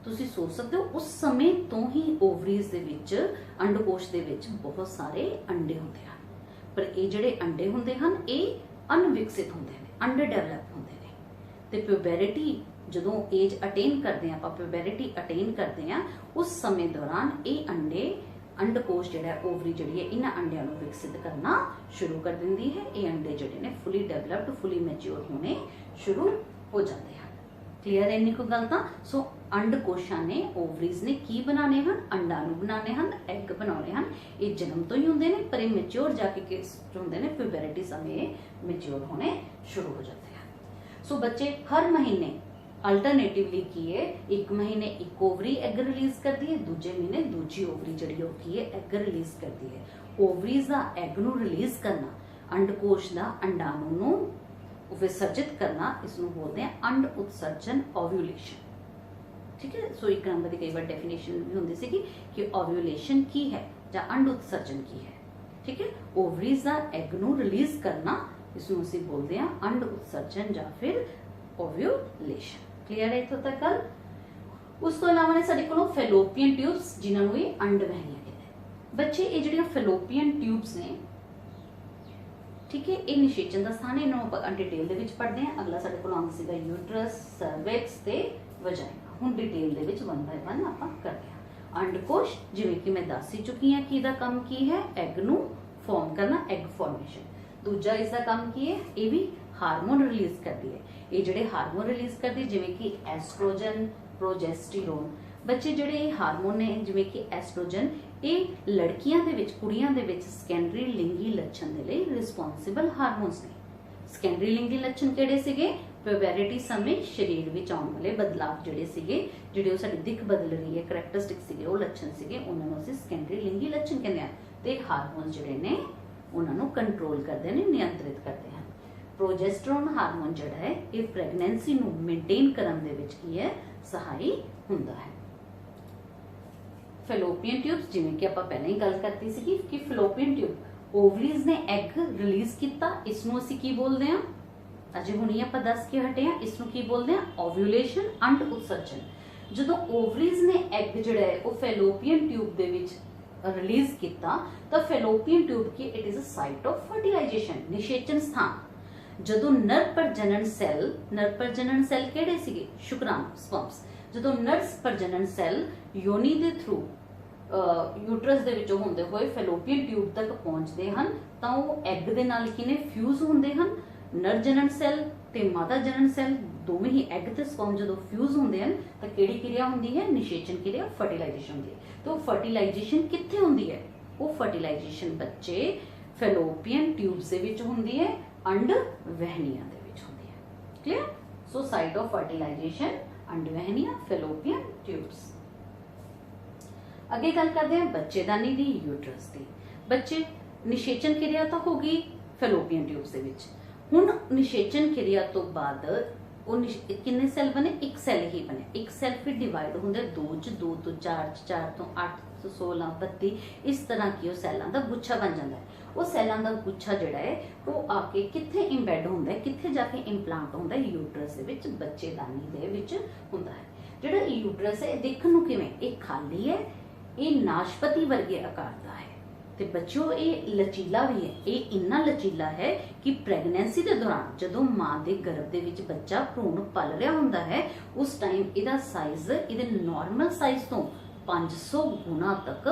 ਤੁਸੀਂ सोच सकते हो उस समय तो ही ओवरीज ਦੇ ਵਿੱਚ ਅੰਡਕੋਸ਼ ਦੇ ਵਿੱਚ ਬਹੁਤ ਸਾਰੇ ਅੰਡੇ ਹੁੰਦੇ ਹਨ, ਪਰ ਇਹ ਜਿਹੜੇ ਅੰਡੇ ਹੁੰਦੇ ਹਨ ਇਹ ਅਨਵਿਕਸਿਤ ਹੁੰਦੇ ਨੇ, ਅੰਡਰ ਡਿਵੈਲਪ ਹੁੰਦੇ ਨੇ। ਤੇ ਪਿਊਬੈਰਿਟੀ ਜਦੋਂ ਏਜ ਅਟੇਨ ਕਰਦੇ ਆ, ਆਪਾਂ ਪਿਊਬੈਰਿਟੀ ਅਟੇਨ ਕਰਦੇ ਆ, ਉਸ ਸਮੇਂ ਦੌਰਾਨ ਇਹ ਅੰਡੇ ਅੰਡਕੋਸ਼ ਜਿਹੜਾ ओवरी ਜਿਹੜੀ ਹੈ ਇਹਨਾਂ ਅੰਡਿਆਂ ਨੂੰ ਵਿਕਸਿਤ ਕਰਨਾ ਸ਼ੁਰੂ ਕਰ ਦਿੰਦੀ ਹੈ। ਇਹ ਅੰਡੇ ਜਿਹੜੇ ਨੇ ਫੁੱਲੀ ਡਿਵੈਲਪਡ, ਫੁੱਲੀ ਮੈਚਿਓਰ ਹੋਣੇ ਸ਼ੁਰੂ ਹੋ ਜਾਂਦੇ ਹਨ। क्लीयर है इन्नी को गल तां? सो अंडकोशां ने, ओवरीज ने की बनाने हैं? अंडा नूं बनाने हैं, एग बनाने हैं। ये जन्म तो ही होंदे ने, पर ये मैच्योर जाके किस होंदे ने, प्यूबरिटी समय मैच्योर होने शुरू हो जाते हैं। सो बच्चे हर महीने अल्टरनेटिवली की है, एक महीने एक ओवरी एग रिलीज करती है, दूजे महीने दूजी ओवरी जिहड़ी होती है एग रिलीज करती है। ओवरीज दा एग नूं रिलीज करना, अंडकोश दा अंडाणु नूं विसर्जित करना, इसनूं बोलते हैं अंड उत्सर्जन, ओव्यूलेशन। ठीक है। सो एक नंबर की कई बार डेफिनेशन भी होंदी सी कि ओव्यूलेशन की है या अंड उत्सर्जन की है। ठीक है। ओवरीज दा एग नूं रिलीज करना, इसनूं असीं बोलते हैं अंड उत्सर्जन या फिर ओव्यूलेशन। क्लीयर है इत्थों तक गल? उस तो इलावा ने साडे कोलों फैलोपियन ट्यूब्स, जिन्हां नूं ये अंड वहनियां कहते हैं। बच्चे ये जिहड़ियां फैलोपियन ट्यूब्स ने, ठीक है, ये निषेचन का स्थान है, इन्होंने डिटेल दे विच पढ़ते हैं। अगला साडे कोल आउंदा सीगा यूट्रस, सर्विक्स ते वजाइना। हुण detail they which one by one आपां करदे हां। अंडकोश जिवें कि मैं दस ही चुकी हां, किहदा काम की है? एग नूं फॉर्म करना, एग फॉर्मेशन। दूजा इसका काम की है? ये भी हार्मोन रिलीज करती है। ये जिहड़े हार्मोन रिलीज करती है जिवें कि एस्ट्रोजन, प्रोजेस्टेरोन। बच्चे जिहड़े हार्मोन ने जिवें कि एस्ट्रोजन, ये लड़कियां दे विच, कुड़ियां दे विच सेकेंडरी लिंगी लक्षण दे लई रिस्पोंसिबल हार्मोन्स ने। सेकेंडरी लिंगी लक्षण किहड़े सीगे? प्यूबरिटी समय शरीर विच आउण वाले बदलाव जिहड़े सीगे, जिहड़े ओ साडी दिख बदल रही है, करैक्टरिस्टिक सीगे, ओ लक्षण सीगे, उन्हां नूं असीं सेकेंडरी लिंगी लक्षण कहंदे हां। ते हार्मोन जिहड़े ने उन्हां नूं कंट्रोल करदे ने, नियंत्रित करदे हैं। प्रोजेस्टेरोन हार्मोन जिहड़ा है ये प्रेगनेंसी नूं मेनटेन करन दे विच की है, सहाई हुंदा है। फैलोपियन ट्यूब्स, जिवें कि आपां पहले ही गल करती सी कि फैलोपियन ट्यूब ओवरीज ने एग रिलीज किया, इसनूं असीं की बोलदे हां? अजे हुणी आपां दस के हटे हां, इसनूं की बोलदे हां? ओव्यूलेशन, अंड उत्सर्जन। जदों ओवरीज ने एग जिहड़ा है वो फैलोपियन ट्यूब दे विच रिलीज किया, तो फैलोपियन ट्यूब की it is a site of fertilisation, निषेचन स्थान। जदों नर प्रजनन सैल किहड़े सीगे? शुक्राणु, स्पर्म्स। जदों नर प्रजनन सैल योनि दे थ्रू यूट्रस दे विचों हुंदे होए फैलोपियन ट्यूब तक पहुंचते हैं, तो वो एग दे नाल किने फ्यूज होंदे हैं। नर जनन सैल ते मादा जनन सैल दोवें ही एग ते स्पर्म जदों फ्यूज होंदे हैं, तो किहड़ी क्रिया हुंदी है? निषेचन क्रिया, फर्टिलाइजेशन हुंदी है। तो फर्टिलाइजेशन कित्थे हुंदी है? वो फर्टिलाइजेशन बच्चे फैलोपियन ट्यूब्स दे विच हुंदी है, अंड वहनियां दे विच हुंदी है। Clear? So site of fertilisation अंड वहनियां, फैलोपियन ट्यूब्स। अगे गल करते हैं बच्चेदानी दी, यूट्रस दी। बच्चे निषेचन क्रिया तो होगी फैलोपियन ट्यूब्स दे विच। हुण निषेचन क्रिया तो बाद किन्ने सैल बने? एक सैल ही बने। एक सैल फिर डिवाइड होंदे 2 च, 2 तो 4 च, 4 तो 8 तो 16 32, इस तरह की वो सैलों का गुच्छा बन जाता है। वो सैलों का गुच्छा जिहड़ा है वो आके कित्थे इंबैड होंदा है, कित्थे जाके इंपलांट होंदा है? यूट्रस दे विच, बच्चेदानी दे विच हुंदा है। जिहड़ा यूट्रस है देखण नूं किवें? ये खाली है, ये नाशपति वर्गे आकार का है, ते बच्चों ये लचीला भी है। ये इन्ना लचीला है कि प्रेगनेंसी के दौरान जदों मां के गर्भ के विच बच्चा भ्रूण पल रहा होंदा है, उस टाइम इहदा साइज इहदे नॉर्मल साइज तो 500 गुना तक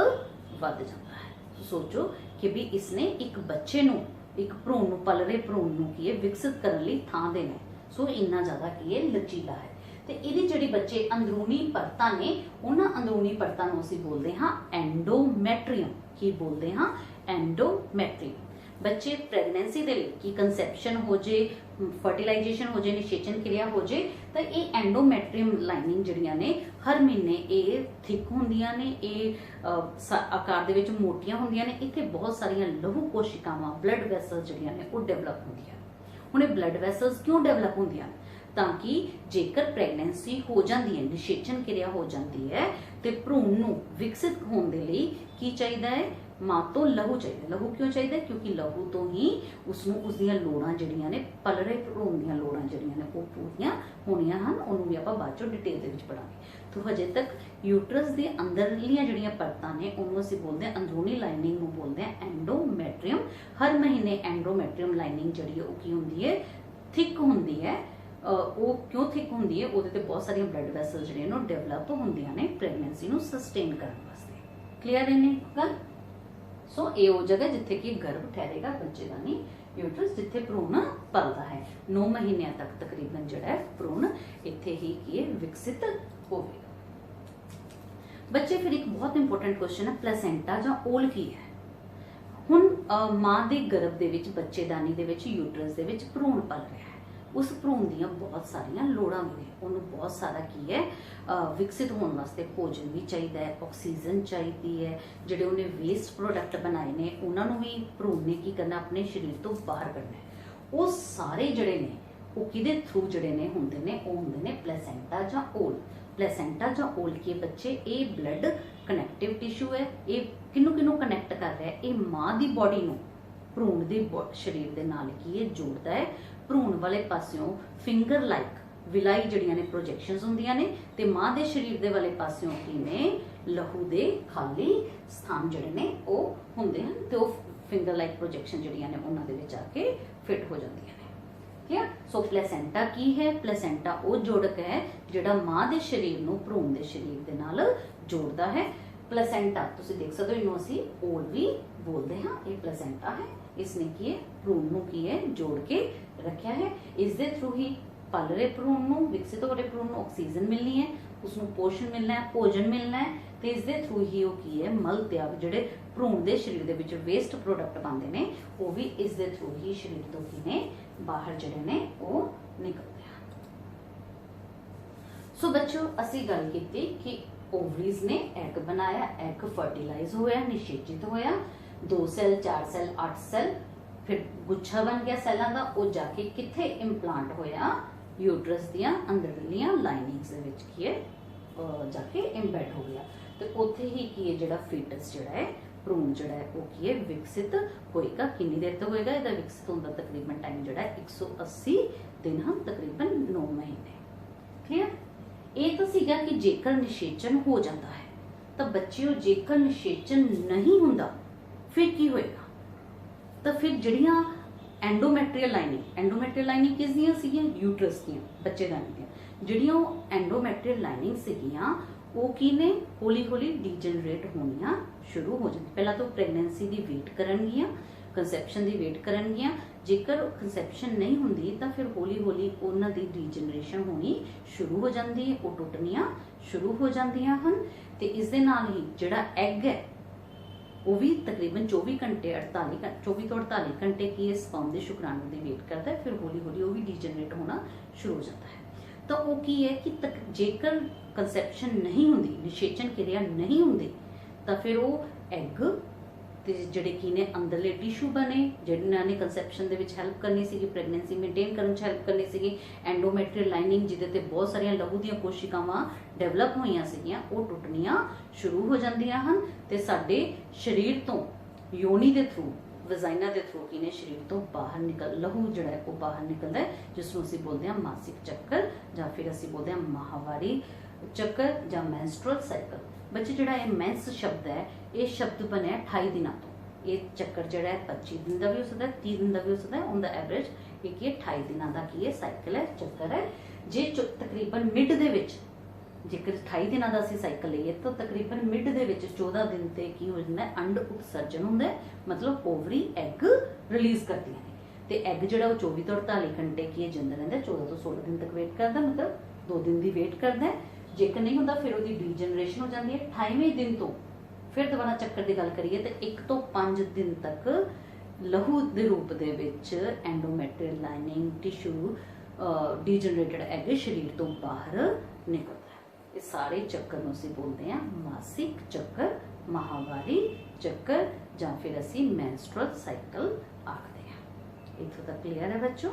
वध जाता है। सोचो कि भी इसने एक बच्चे नूं, एक भ्रूण नूं, पल रहे भ्रूण नूं की है विकसित करने लई थां देना है। सो इन्ना ज़्यादा की है लचीला है। ते इहदी जिहड़ी बच्चे अंदरूनी परतां ने, उन्हां अंदरूनी परतां नूं असीं बोलदे हां एंडोमैट्रियम। की बोलते हाँ? एंडोमैट्रियम। बच्चे प्रेगनेंसी दे की कंसैप्शन हो जे, फर्टिलाइजेशन हो जे, निषेचन क्रिया हो जे, तो ये एंडोमैट्रियम लाइनिंग जिहड़ियां ने हर महीने ये थिक होंदियां ने, ये आकार दे विच मोटियां होंदियां ने। इत्थे बहुत सारियां लहू कोशिकावां, ब्लड वैसल्स जिहड़ियां ने वो डेवलप होंदियां। हुण ये ब्लड वैसल्स क्यों डेवलप होंदियां? ताकि जेकर प्रेगनेंसी हो जाती है, निषेचन क्रिया हो जाती है, तो भ्रूण नूं विकसित होने के लिए की चाहिए है? माँ तो लहू चाहिए। लहू क्यों चाहिए? क्योंकि लहू तो ही उसनों उसदियां लोड़ां जिहड़ियां ने पल रहे भरूण दीयां लोड़ां जिहड़ियां ने वो पूरीआं होणीआं हन। उहनूं भी आपां बाद चों डिटेल दे विच पढ़ांगे। तो हजे तक यूट्रस दे अंदरलियां जिहड़ियां परतां ने उहनूं असीं बोलदे हां अंदरूनी लाइनिंग नूं बोलदे हां एंडोमैट्रियम। हर महीने एंडोमैट्रियम लाइनिंग जिहड़ी है वो की हुंदी है? थिक हुंदी है। वो क्यों थिक हुंदी है? ਉਹਦੇ ਤੇ बहुत सारियां ब्लड वैसल ਜਿਹੜੇ ਨੇ डेवलप ਹੁੰਦੀਆਂ ਨੇ ਪ੍ਰੈਗਨੈਂਸੀ ਨੂੰ ਸਸਟੇਨ ਕਰਨ ਵਾਸਤੇ। क्लियर है ने गल? सो ये वो जगह जिथे कि गर्भ ठहरेगा बच्चे का नहीं यूट्रस जिथे भ्रूण पलता है। 9 महीनों तक तकरीबन जड़ा भ्रूण इत्थे ही की विकसित होवेगा। बच्चे फिर एक बहुत इंपोर्टेंट क्वेश्चन है प्लेसेंटा जां ओल की है। हुण मां दे गर्भ दे विच बच्चेदानी दे विच यूट्रस दे विच भ्रूण पल रहा है। उस भ्रूण दियां बहुत सारियां लोड़ां भी ने। उन्होंने बहुत सारा की है विकसित होने वास्ते भोजन भी चाहिए है, ऑक्सीजन चाहिए है। जिहड़े उन्हें वेस्ट प्रोडक्ट बनाए ने उन्होंने भी भ्रूण ने की करना अपने शरीर तो बाहर करना है। वो सारे जिहड़े ने वो किहदे थ्रू जिहड़े ने हुंदे ने वो हुंदे ने प्लेसेंटा जां ओल। प्लेसेंटा जां ओल के बच्चे ये ब्लड कनैक्टिव टिश्यू है। ये किनू किनू कनैक्ट कर रहा है? ये माँ की बॉडी नूं भ्रूण के शरीर के नाल की ये जोड़ता है। भ्रूण वाले पासियों फिंगर लाइक विलाई जड़ियां ने प्रोजेक्शंस हुंदियां ने ते मां दे शरीर दे वाले पासियों की ने लहू दे खाली स्थान जड़े ने वो हुंदे हन ते वो फिंगर लाइक प्रोजेक्शन जड़ियां ने उन्हां दे विच आके फिट हो जांदियां ने। क्लियर? सो प्लेसेंटा की है? प्लेसेंटा वो जोड़क है जिहड़ा मां दे शरीर नूं भ्रूण दे शरीर दे नाल जोड़दा है। प्लेसेंटा तुसीं देख सकदे हो, इनूं असीं ओल भी बोलदे हां। ये प्लेसेंटा है, इसने की है भ्रूण नूं की है जोड़ के रखा है। इस दे थ्रू ही पल रहे भ्रूण नूं विकसित हो रहे भ्रूण नूं ऑक्सीजन मिलनी है, उसनूं पोषण मिलना है, भोजन मिलना है ते इस दे थ्रू ही वो की है मल त्याग जिहड़े भ्रूण दे शरीर दे विच वेस्ट प्रोडक्ट पांदे ने वो भी इस दे थ्रू ही शरीर तो की ने बाहर जिहड़े ने वो निकलदे हैं। सो बच्चों असीं गल कीती कि ओवरीज ने एग बनाया, एग फर्टिलाइज होया, निषेचित होया, 2 सैल 4 सैल 8 सैल फिर गुच्छा बन गया सैलों का। वो जाके किथे इम्पलांट होया? यूट्रस दियां अंदरलियां लाइनिंग्स दे विच की है जाके इम्बैड हो गया। तो उत्थे ही की है जिहड़ा फीटस जिहड़ा है भ्रूण जिहड़ा है वो की है विकसित होएगा। कितनी देर तक होएगा? इहदा विकसित होने का तकरीबन टाइम जिहड़ा है 180 दिन हम तकरीबन 9 महीने। क्लियर? ये तो सीगा कि जेकर निषेचन हो जाता है तो बच्चियों जेकर निषेचन नहीं हुंदा फिर की होएगा? तो फिर जड़ियां एंडोमैट्रियल लाइनिंग किस दियां सीगियां? यूट्रस दियां बच्चेदानी दियां जड़ियां एंडोमैट्रियल लाइनिंग सीगियां वो की ने हौली हौली डीजनरेट होनियां शुरू हो जाती। पहला तो प्रेगनेंसी की वेट करनगियां, कंसैप्शन की वेट करनगियां। जेकर कंसैप्शन नहीं हुंदी तो फिर हौली हौली उन्हां दी डीजनरेशन होनी शुरू हो जाती है, वो टुटनियां शुरू हो जांदियां हन। ते इस दे नाल ही जिहड़ा एग है वो भी तकरीबन 24 घंटे 24 तो 48 घंटे की स्पर्म के शुक्राणु की वेट करता है। फिर हौली हौली वो भी डीजनरेट होना शुरू हो जाता है। तो वो की है कि जेकर कंसैप्शन नहीं हुंदी, निषेचन क्रिया नहीं हुंदी तो फिर वो एग ते जिहड़े की ने अंदरले टिश्यू बने जिन्हां ने कंसैप्शन दे विच हैल्प करनी सी, प्रेगनेंसी मेनटेन करन च हैल्प करनी सी। एंडोमैट्रियल लाइनिंग जिहदे ते बहुत सारियां लहू दीयां कोशिकावां डेवलप होईयां सीगियां वो टुटनियां शुरू हो जांदियां हन ते साडे शरीर तो योनी दे थ्रू वजाइना के थ्रू की ने शरीर तो बाहर निकल लहू जिहड़ा है वो बाहर निकलता है जिसनूं असीं बोलते हैं मासिक चक्कर जां फिर असीं बोलते हैं माहवारी चक्कर जां मैंस्ट्रुअल साइकिल। बच्चे जिहड़ा ये मैंस शब्द है ये शब्द बनया 28 दिनों तो। ये चक्कर जिहड़ा है 25 दिन का भी हो सकता है, 30 दिन का भी हो सकता है। उनका एवरेज एक 28 दिनों का की है साइकिल है, चक्कर है। जे तकरीबन मिड दे विच जेकर 28 दिनों का असीं साइकिल लईए तो तकरीबन मिड दे विच 14 दिन ते की हो जाता है अंड उत्सर्जन होंदा है, मतलब ओवरी एग रिलीज करती है। तो एग जिहड़ा वो 24 तो 48 घंटे की जिंदा रहिंदा है, 14 तो 16 दिन तक वेट करता, मतलब 2 दिन की वेट करता है। जेकर नहीं होंदा फिर उसकी डीजनरेशन हो जाती है। 28वें दिन तो फिर दोबारा चक्कर की गल करिए तो 1 तो 5 दिन तक लहू के रूप दे विच एंडोमैट्रियल लाइनिंग टिश्यू डीजनरेटेड एग शरीर तो बाहर निकलता है। ये सारे चक्कर नूं असीं बोलते हैं मासिक चक्कर, माहवारी चक्कर जां फिर असीं मैंस्ट्रुअल साइकिल आखते हैं। इत्थों तक क्लीयर है बच्चों?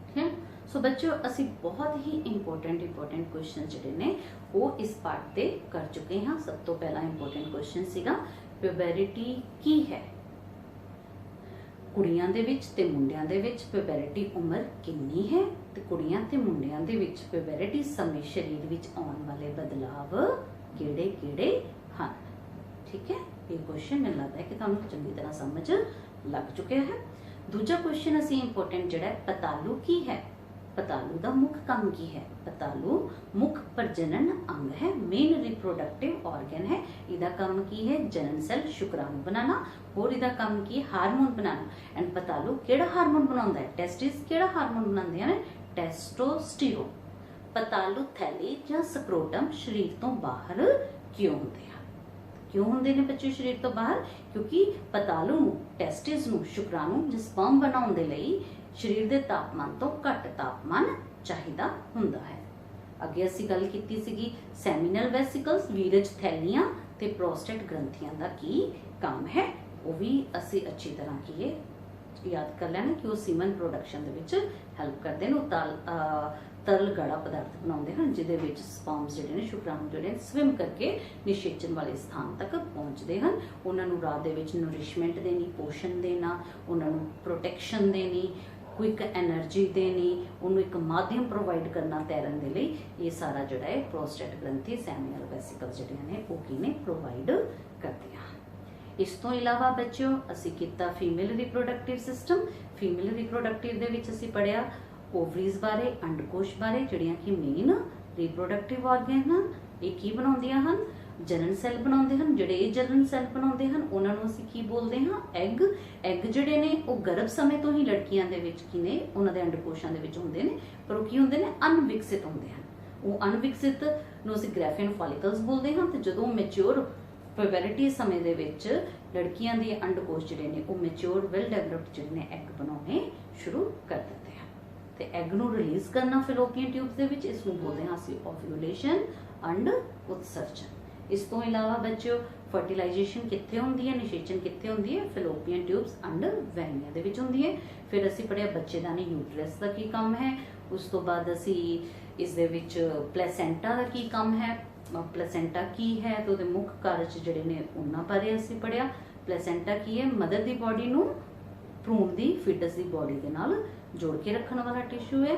ठीक है। सो बच्चों असी बहुत ही इंपोर्टेंट क्वेश्चन जिहड़े ने वो इस पार्ट ते कर चुके हैं। सब तो पहला इंपोर्टेंट क्वेश्चन सीगा ਪਿਊਬਰਿਟੀ ਕੀ ਹੈ? ਕੁੜੀਆਂ ਦੇ ਵਿੱਚ ਤੇ ਮੁੰਡਿਆਂ ਦੇ ਵਿੱਚ ਪਿਊਬਰਿਟੀ ਉਮਰ ਕਿੰਨੀ ਹੈ ਤੇ ਕੁੜੀਆਂ ਤੇ ਮੁੰਡਿਆਂ ਦੇ ਵਿੱਚ ਪਿਊਬਰਿਟੀ ਸਮੇਂ ਸਰੀਰ ਵਿੱਚ ਆਉਣ ਵਾਲੇ ਬਦਲਾਵ ਕਿਹੜੇ-ਕਿਹੜੇ ਹਨ? ਠੀਕ ਹੈ, ਇਹ ਕੁਐਸਚਨ ਮੈਨੂੰ ਲੱਗਦਾ ਹੈ ਕਿ ਤੁਹਾਨੂੰ ਚੰਗੀ ਤਰ੍ਹਾਂ ਸਮਝ ਲੱਗ ਚੁੱਕਿਆ ਹੈ। ਦੂਜਾ ਕੁਐਸਚਨ ਅਸੀਂ ਇੰਪੋਰਟੈਂਟ ਜਿਹੜਾ ਹੈ, ਪਤਾਲੂ ਕੀ ਹੈ? ਪਤਾਲੂ ਦਾ ਮੁੱਖ ਕੰਮ ਕੀ ਹੈ? ਪਤਾਲੂ ਮੁੱਖ ਪ੍ਰਜਨਨ ਅੰਗ ਹੈ, ਮੇਨ ਰਿਪਰੋਡਕਟਿਵ ਆਰਗਨ ਹੈ। ਇਹਦਾ ਕੰਮ ਕੀ ਹੈ? ਜਨਨ ਸੈੱਲ ਸ਼ੁਕਰਾਣੂ ਬਣਾਉਣਾ। ਹੋਰ ਇਹਦਾ ਕੰਮ ਕੀ? ਹਾਰਮੋਨ ਬਣਾਉਣਾ। ਐਂਡ ਪਤਾਲੂ ਕਿਹੜਾ ਹਾਰਮੋਨ ਬਣਾਉਂਦਾ ਹੈ? ਟੈਸਟਿਸ ਕਿਹੜਾ ਹਾਰਮੋਨ ਬਣਾਉਂਦੇ ਹਨ? ਟੈਸਟੋਸਟੀਰੋਨ। ਪਤਾਲੂ ਥੈਲੀ ਜਾਂ ਸਕਰੋਟਮ ਸਰੀਰ ਤੋਂ ਬਾਹਰ ਕਿਉਂ ਹੁੰਦੇ ਹਨ? क्यों होंगे ने बच्चे शरीर तो बाहर? क्योंकि पतालू नूं, टेस्टिस नूं, शुक्राणु ਜਾਂ ਸਪਰਮ ਬਣਾਉਣ ਦੇ ਲਈ ਸਰੀਰ ਦੇ ਤਾਪਮਾਨ ਤੋਂ ਘੱਟ ਤਾਪਮਾਨ ਚਾਹੀਦਾ ਹੁੰਦਾ ਹੈ। ਅੱਗੇ ਅਸੀਂ ਗੱਲ ਕੀਤੀ ਸੀਗੀ ਸੈਮੀਨਲ ਵੈਸਿਕਲਸ, ਵੀਰਜ ਥੈਲੀਆਂ ਤੇ ਪ੍ਰੋਸਟੇਟ ਗ੍ਰੰਥੀਆਂ ਦਾ ਕੀ ਕੰਮ ਹੈ, ਉਹ ਵੀ ਅਸੀਂ ਅੱਛੀ ਤਰ੍ਹਾਂ ਕੀ ਯਾਦ ਕਰ ਲੈਣਾ ਕਿ ਉਹ ਸੀਮਨ ਪ੍ਰੋਡਕਸ਼ਨ ਦੇ ਵਿੱਚ ਹੈਲਪ ਕਰਦੇ ਨੇ। ਉਹ ਤਰਲ ਗਾੜਾ ਪਦਾਰਥ ਬਣਾਉਂਦੇ ਹਨ ਜਿਹਦੇ ਵਿੱਚ ਸਪਰਮਸ ਜਿਹੜੇ ਨੇ, ਸ਼ੁਕਰਾਣੂ ਜਿਹੜੇ ਸਵਿਮ ਕਰਕੇ ਨਿਸ਼ੇਚਨ ਵਾਲੇ ਸਥਾਨ ਤੱਕ ਪਹੁੰਚਦੇ ਹਨ। ਉਹਨਾਂ ਨੂੰ ਰਾਤ ਦੇ ਵਿੱਚ ਨਰਿਸ਼ਮੈਂਟ ਦੇਣੀ, ਪੋਸ਼ਣ ਦੇਣਾ, ਉਹਨਾਂ ਨੂੰ ਪ੍ਰੋਟੈਕਸ਼ਨ ਦੇਣੀ, ਕੁਇਕ એનર્ਜੀ ਦੇਣੀ, ਉਹਨੂੰ ਇੱਕ ਮਾਧਿਅਮ ਪ੍ਰੋਵਾਈਡ ਕਰਨਾ ਤੈਰਨ ਦੇ ਲਈ, ਇਹ ਸਾਰਾ ਜਿਹੜਾ ਹੈ ਪ੍ਰੋਸਟੇਟ ਗ੍ਰੰਥੀ, ਸੈਮੀਨਲ ਵੈਸਿਕਲ ਜਿਹੜੀਆਂ ਨੇ ਉਹ ਕੀ ਨੇ ਪ੍ਰੋਵਾਈਡ ਕਰਦੀਆਂ ਹਨ। ਇਸ ਤੋਂ ਇਲਾਵਾ ਬੱਚਿਓ ਅਸੀਂ ਕੀਤਾ female reproductive system. Female reproductive ਦੇ ਵਿੱਚ ਅਸੀਂ ਪੜ੍ਹਿਆ ਓਵਰੀਜ਼ ਬਾਰੇ, ਅੰਡਕੋਸ਼ ਬਾਰੇ, ਜਿਹੜੀਆਂ ਕਿ ਮੇਨ ਰਿਪਰੋਡਕਟਿਵ ਆਰਗਨ ਹਨ। ਇਹ ਕੀ ਬਣਾਉਂਦੀਆਂ ਹਨ? ਜਨਨ ਸੈੱਲ ਬਣਾਉਂਦੇ ਹਨ। ਜਿਹੜੇ ਇਹ ਜਨਨ ਸੈੱਲ ਬਣਾਉਂਦੇ ਹਨ ਉਹਨਾਂ ਨੂੰ ਅਸੀਂ ਕੀ ਬੋਲਦੇ ਹਾਂ? ਐਗ। ਐਗ ਜਿਹੜੇ ਨੇ ਉਹ ਗਰਭ ਸਮੇਂ ਤੋਂ ਹੀ ਲੜਕੀਆਂ ਦੇ ਵਿੱਚ ਕੀ ਨੇ, ਉਹਨਾਂ ਦੇ ਅੰਡਕੋਸ਼ਾਂ ਦੇ ਵਿੱਚ ਹੁੰਦੇ ਨੇ, ਪਰ ਉਹ ਕੀ ਹੁੰਦੇ ਨੇ? ਅਨਵਿਕਸਿਤ ਹੁੰਦੇ ਹਨ। ਉਹ ਅਨਵਿਕਸਿਤ ਨੂੰ ਅਸੀਂ ਗ੍ਰੈਫੀਨ ਫੋਲਿਕਲਸ ਬੋਲਦੇ ਹਾਂ। ਤੇ ਜਦੋਂ ਮੈਚੁਰ ਪਿਊਬਰਿਟੀ ਸਮੇਂ ਦੇ ਵਿੱਚ ਲੜਕੀਆਂ ਦੇ ਅੰਡਕੋਸ਼ ਜਿਹੜੇ ਨੇ ਉਹ ਮੈਚੁਰ ਵੈਲ ਡਿਵੈਲਪਡ ਜਿਹੜੇ ਨੇ ਐਗ ਬਣਾਉਣੇ ਸ਼ੁਰੂ ਕਰ ਦਿੰਦੇ ਹਨ ਤੇ ਐਗ ਨੂੰ ਰਿਲੀਜ਼ ਕਰਨਾ ਫੈਲੋਪੀਅਨ ਟਿਊਬਸ ਦੇ ਵਿੱਚ, ਇਸ ਨੂੰ ਬੋਲਦੇ ਹਾਂ ਅਸੀਂ ਓਵਿਊਲੇਸ਼ਨ ਐਂਡ ਉਤਸਰਜਨ। ਇਸ ਤੋਂ ਇਲਾਵਾ ਬੱਚਿਓ ਫਰਟੀਲਾਈਜੇਸ਼ਨ ਕਿੱਥੇ ਹੁੰਦੀ ਹੈ, ਨਿਸ਼ੇਚਨ ਕਿੱਥੇ ਹੁੰਦੀ ਹੈ? ਫੈਲੋਪੀਅਨ ਟਿਊਬਸ ਐਂਡ ਵੈਨੀਆ ਦੇ ਵਿੱਚ ਹੁੰਦੀ ਹੈ। ਫਿਰ ਅਸੀਂ ਪੜ੍ਹਿਆ ਬੱਚੇਦਾਨੀ ਯੂਟਰਸ ਦਾ ਕੀ ਕੰਮ ਹੈ। ਉਸ ਤੋਂ ਬਾਅਦ ਅਸੀਂ ਇਸ ਦੇ ਵਿੱਚ ਪਲੈਸੈਂਟਾ ਦਾ ਕੀ ਕੰਮ ਹੈ, ਪਲੈਸੈਂਟਾ ਕੀ ਹੈ ਤੇ ਉਹਦੇ ਮੁੱਖ ਕਾਰਜ ਜਿਹੜੇ ਨੇ ਉਹਨਾਂ ਬਾਰੇ ਅਸੀਂ ਪੜ੍ਹਿਆ। ਪਲੈਸੈਂਟਾ ਕੀ ਹੈ? ਮਦਰ ਦੀ ਬੋਡੀ ਨੂੰ ਭਰੂਣ ਦੀ, ਫੀਟਸ ਦੀ ਬੋਡੀ ਦੇ ਨਾਲ ਜੋੜ ਕੇ ਰੱਖਣ ਵਾਲਾ ਟਿਸ਼ੂ ਹੈ।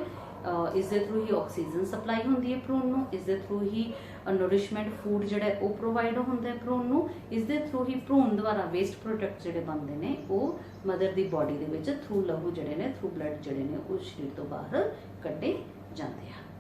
ਇਸ ਦੇ ਥਰੂ ਹੀ ਆਕਸੀਜਨ ਸਪਲਾਈ ਹੁੰਦੀ ਹੈ ਭਰੂਣ ਨੂੰ, ਇਸ ਦੇ ਥਰੂ ਹੀ ਨਰਿਸ਼ਮੈਂਟ ਫੂਡ ਜਿਹੜਾ ਉਹ ਪ੍ਰੋਵਾਈਡ ਹੁੰਦਾ ਹੈ ਭਰੂਣ ਨੂੰ, ਇਸ ਦੇ ਥਰੂ ਹੀ ਭਰੂਣ ਦੁਆਰਾ ਵੇਸਟ ਪ੍ਰੋਡਕਟ ਜਿਹੜੇ ਬਣਦੇ ਨੇ ਉਹ ਮਦਰ ਦੀ ਬੋਡੀ ਦੇ ਵਿੱਚ ਥਰੂ ਲਹੂ ਜਿਹੜੇ ਨੇ, ਥਰੂ ਬਲੱਡ ਜਿਹੜੇ ਨੇ ਉਹ ਸਰੀਰ ਤੋਂ ਬਾਹਰ ਕੱਢੇ ਜਾਂਦੇ ਹਨ।